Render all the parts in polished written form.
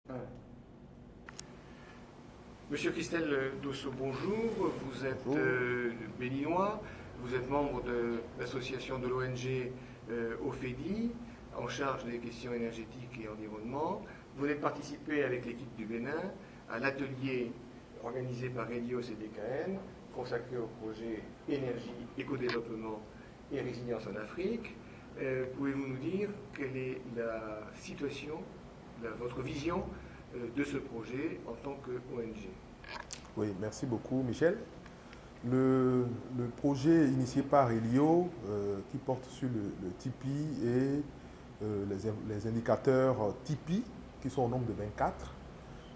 Ouais. Monsieur Christelle Dosso, bonjour. Vous êtes Bonjour. béninois, vous êtes membre de l'association de l'ONG OFEDI, en charge des questions énergétiques et environnement. Vous venez de participer avec l'équipe du Bénin à l'atelier organisé par Helios et DKN, consacré au projet énergie, éco-développement et résilience en Afrique. Pouvez-vous nous dire quelle est la situation, votre vision de ce projet en tant qu'ONG? Oui, merci beaucoup, Michel. Le projet initié par Elio, qui porte sur le Tipeee et les indicateurs Tipeee, qui sont au nombre de 24,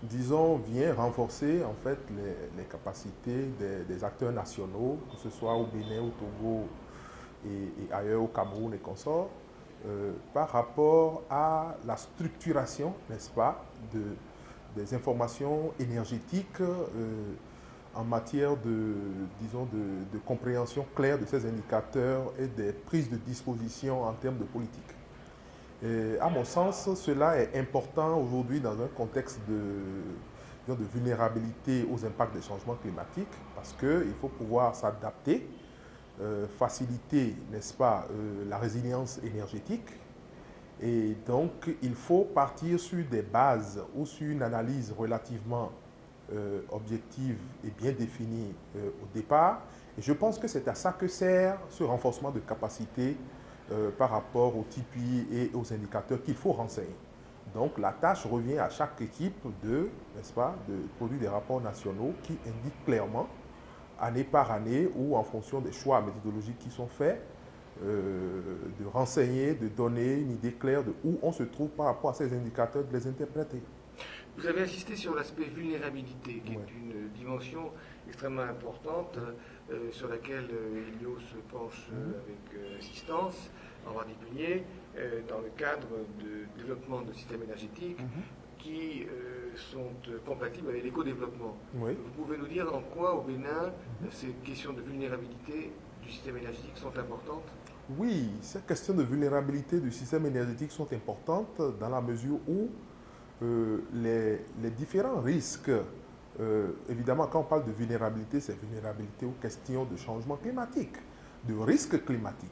disons, vient renforcer en fait les capacités des acteurs nationaux, que ce soit au Bénin, au Togo et ailleurs, au Cameroun et consorts, par rapport à la structuration, n'est-ce pas, des informations énergétiques en matière disons, de compréhension claire de ces indicateurs et des prises de disposition en termes de politique. Et à mon sens, cela est important aujourd'hui dans un contexte de vulnérabilité aux impacts des changements climatiques, parce qu'il faut pouvoir s'adapter, faciliter, n'est-ce pas, la résilience énergétique. Et donc, il faut partir sur des bases ou sur une analyse relativement objective et bien définie au départ. Et je pense que c'est à ça que sert ce renforcement de capacité par rapport au Tipeee et aux indicateurs qu'il faut renseigner. Donc, la tâche revient à chaque équipe n'est-ce pas, de produire des rapports nationaux qui indiquent clairement, année par année ou en fonction des choix méthodologiques qui sont faits, de renseigner, de donner une idée claire de où on se trouve par rapport à ces indicateurs, de les interpréter. Vous avez insisté sur l'aspect vulnérabilité, qui Ouais. est une dimension extrêmement importante sur laquelle Helios se penche avec insistance, en particulier dans le cadre de développement de systèmes énergétiques qui sont compatibles avec l'éco-développement. Oui. Vous pouvez nous dire en quoi, au Bénin, ces questions de vulnérabilité du système énergétique sont importantes? Oui, ces questions de vulnérabilité du système énergétique sont importantes dans la mesure où les différents risques, évidemment quand on parle de vulnérabilité, c'est vulnérabilité aux questions de changement climatique, de risques climatiques.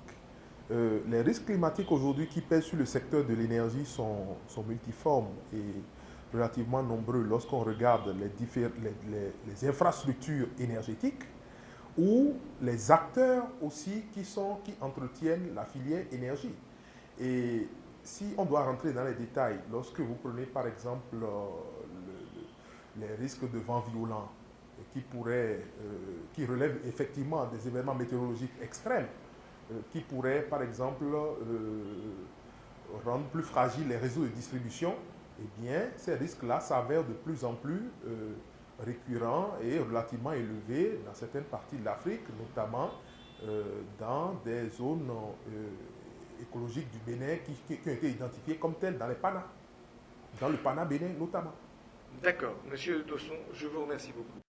Les risques climatiques aujourd'hui qui pèsent sur le secteur de l'énergie sont multiformes et relativement nombreux lorsqu'on regarde les infrastructures énergétiques ou les acteurs aussi qui entretiennent la filière énergie. Et si on doit rentrer dans les détails, lorsque vous prenez par exemple les risques de vents violents qui relèvent effectivement des événements météorologiques extrêmes, qui pourraient par exemple rendre plus fragiles les réseaux de distribution, eh bien ces risques-là s'avèrent de plus en plus récurrents et relativement élevés dans certaines parties de l'Afrique, notamment dans des zones écologiques du Bénin qui ont été identifiées comme telles dans les PANA, dans le PANA Bénin notamment. D'accord. Monsieur Dosson, je vous remercie beaucoup.